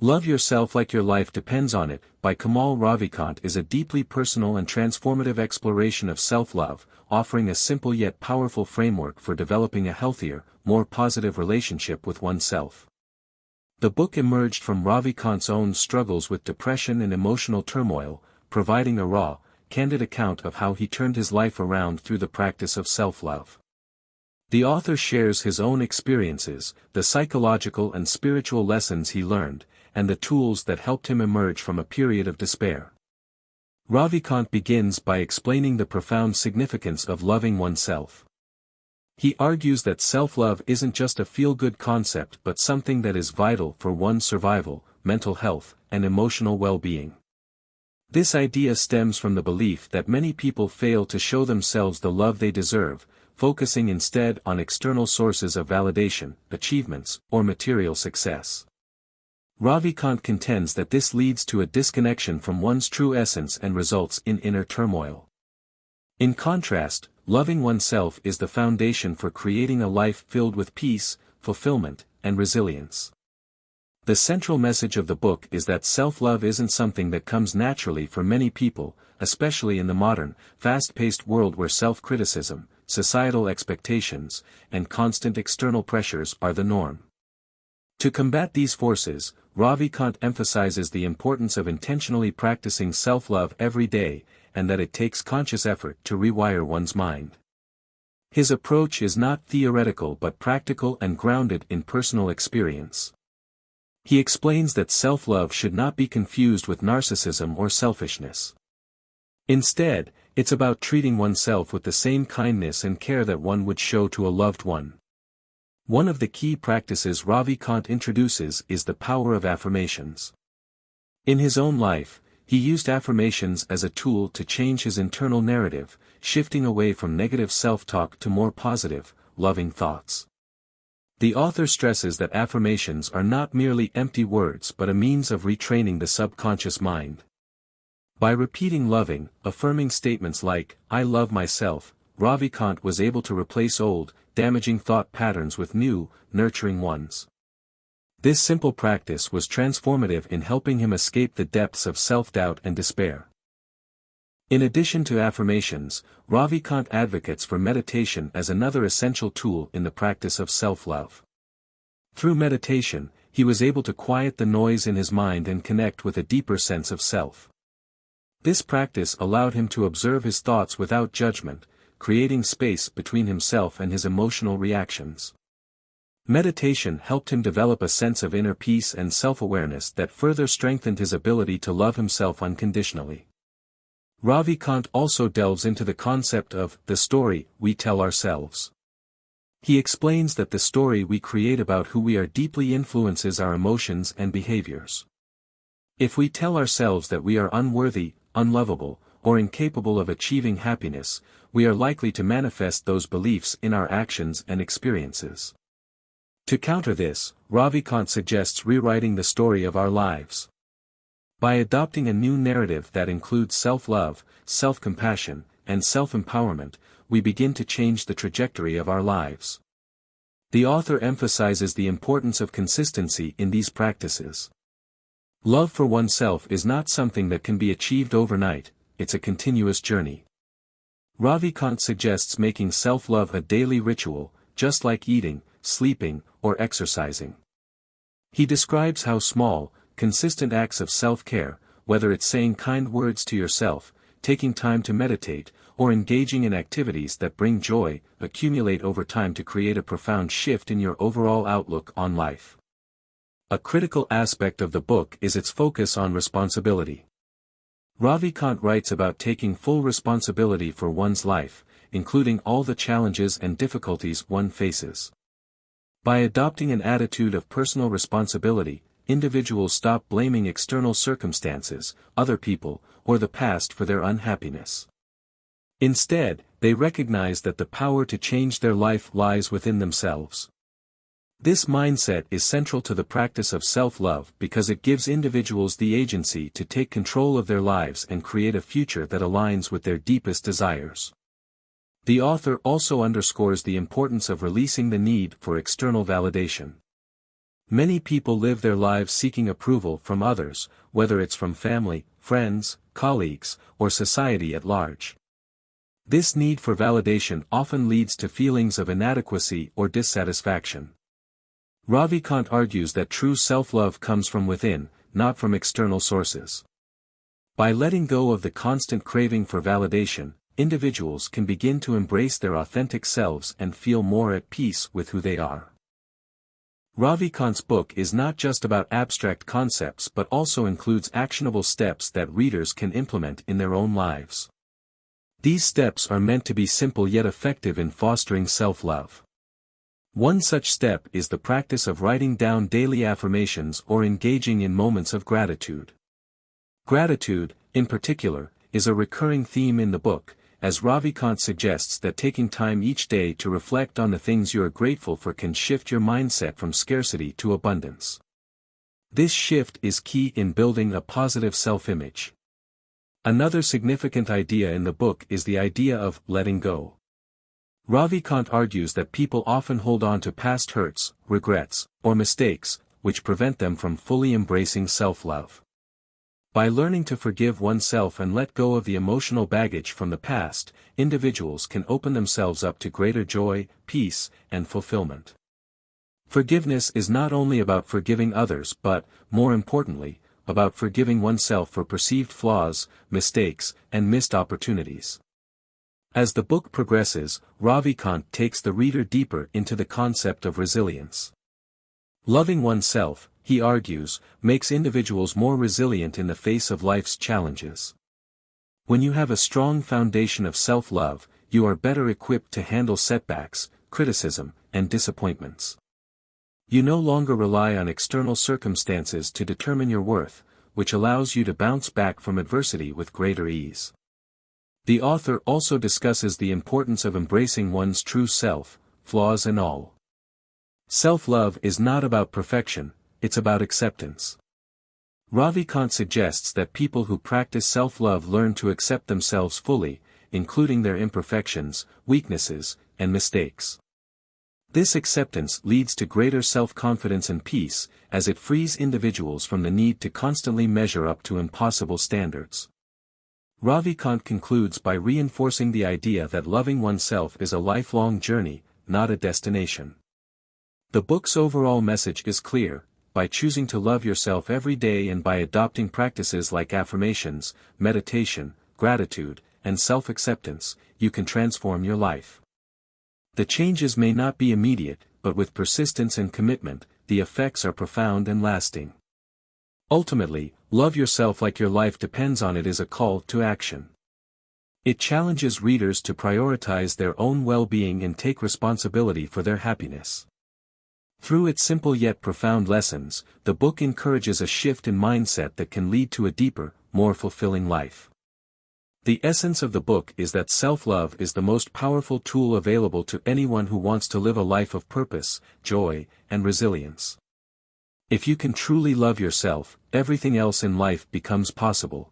Love Yourself Like Your Life Depends on It, by Kamal RavikantThis is a deeply personal and transformative exploration of self-love, offering a simple yet powerful framework for developing a healthier, more positive relationship with oneself. The book emerged from Ravikant's own struggles with depression and emotional turmoil, providing a raw, candid account of how he turned his life around through the practice of self-love. The author shares his own experiences, the psychological and spiritual lessons he learned, and the tools that helped him emerge from a period of despair. Ravikant begins by explaining the profound significance of loving oneself. He argues that self-love isn't just a feel-good concept but something that is vital for one's survival, mental health, and emotional well-being. This idea stems from the belief that many people fail to show themselves the love they deserve, focusing instead on external sources of validation, achievements, or material success. Ravikant contends that this leads to a disconnection from one's true essence and results in inner turmoil. In contrast, loving oneself is the foundation for creating a life filled with peace, fulfillment, and resilience. The central message of the book is that self-love isn't something that comes naturally for many people, especially in the modern, fast-paced world where self-criticism, societal expectations, and constant external pressures are the norm. To combat these forces, Ravikant emphasizes the importance of intentionally practicing self-love every day, and that it takes conscious effort to rewire one's mind. His approach is not theoretical but practical and grounded in personal experience. He explains that self-love should not be confused with narcissism or selfishness. Instead, it's about treating oneself with the same kindness and care that one would show to a loved one. One of the key practices Ravikant introduces is the power of affirmations. In his own life, he used affirmations as a tool to change his internal narrative, shifting away from negative self-talk to more positive, loving thoughts. The author stresses that affirmations are not merely empty words but a means of retraining the subconscious mind. By repeating loving, affirming statements like, "I love myself," Ravikant was able to replace old, damaging thought patterns with new, nurturing ones. This simple practice was transformative in helping him escape the depths of self-doubt and despair. In addition to affirmations, Ravikant advocates for meditation as another essential tool in the practice of self-love. Through meditation, he was able to quiet the noise in his mind and connect with a deeper sense of self. This practice allowed him to observe his thoughts without judgment, creating space between himself and his emotional reactions. Meditation helped him develop a sense of inner peace and self-awareness that further strengthened his ability to love himself unconditionally. Ravikant also delves into the concept of the story we tell ourselves. He explains that the story we create about who we are deeply influences our emotions and behaviors. If we tell ourselves that we are unworthy, unlovable, or incapable of achieving happiness, we are likely to manifest those beliefs in our actions and experiences. To counter this, Ravikant suggests rewriting the story of our lives. By adopting a new narrative that includes self-love, self-compassion, and self-empowerment, we begin to change the trajectory of our lives. The author emphasizes the importance of consistency in these practices. Love for oneself is not something that can be achieved overnight, it's a continuous journey. Ravikant suggests making self-love a daily ritual, just like eating, sleeping, or exercising. He describes how small, consistent acts of self-care, whether it's saying kind words to yourself, taking time to meditate, or engaging in activities that bring joy, accumulate over time to create a profound shift in your overall outlook on life. A critical aspect of the book is its focus on responsibility. Ravikant writes about taking full responsibility for one's life, including all the challenges and difficulties one faces. By adopting an attitude of personal responsibility, individuals stop blaming external circumstances, other people, or the past for their unhappiness. Instead, they recognize that the power to change their life lies within themselves. This mindset is central to the practice of self-love because it gives individuals the agency to take control of their lives and create a future that aligns with their deepest desires. The author also underscores the importance of releasing the need for external validation. Many people live their lives seeking approval from others, whether it's from family, friends, colleagues, or society at large. This need for validation often leads to feelings of inadequacy or dissatisfaction. Ravikant argues that true self-love comes from within, not from external sources. By letting go of the constant craving for validation, individuals can begin to embrace their authentic selves and feel more at peace with who they are. Ravikant's book is not just about abstract concepts but also includes actionable steps that readers can implement in their own lives. These steps are meant to be simple yet effective in fostering self-love. One such step is the practice of writing down daily affirmations or engaging in moments of gratitude. Gratitude, in particular, is a recurring theme in the book, as Ravikant suggests that taking time each day to reflect on the things you are grateful for can shift your mindset from scarcity to abundance. This shift is key in building a positive self-image. Another significant idea in the book is the idea of letting go. Ravikant argues that people often hold on to past hurts, regrets, or mistakes, which prevent them from fully embracing self-love. By learning to forgive oneself and let go of the emotional baggage from the past, individuals can open themselves up to greater joy, peace, and fulfillment. Forgiveness is not only about forgiving others but, more importantly, about forgiving oneself for perceived flaws, mistakes, and missed opportunities. As the book progresses, Ravikant takes the reader deeper into the concept of resilience. Loving oneself, he argues, makes individuals more resilient in the face of life's challenges. When you have a strong foundation of self-love, you are better equipped to handle setbacks, criticism, and disappointments. You no longer rely on external circumstances to determine your worth, which allows you to bounce back from adversity with greater ease. The author also discusses the importance of embracing one's true self, flaws and all. Self-love is not about perfection, it's about acceptance. Ravikant suggests that people who practice self-love learn to accept themselves fully, including their imperfections, weaknesses, and mistakes. This acceptance leads to greater self-confidence and peace, as it frees individuals from the need to constantly measure up to impossible standards. Ravikant concludes by reinforcing the idea that loving oneself is a lifelong journey, not a destination. The book's overall message is clear: by choosing to love yourself every day and by adopting practices like affirmations, meditation, gratitude, and self-acceptance, you can transform your life. The changes may not be immediate, but with persistence and commitment, the effects are profound and lasting. Ultimately, love yourself like your life depends on it is a call to action. It challenges readers to prioritize their own well-being and take responsibility for their happiness. Through its simple yet profound lessons, the book encourages a shift in mindset that can lead to a deeper, more fulfilling life. The essence of the book is that self-love is the most powerful tool available to anyone who wants to live a life of purpose, joy, and resilience. If you can truly love yourself, everything else in life becomes possible.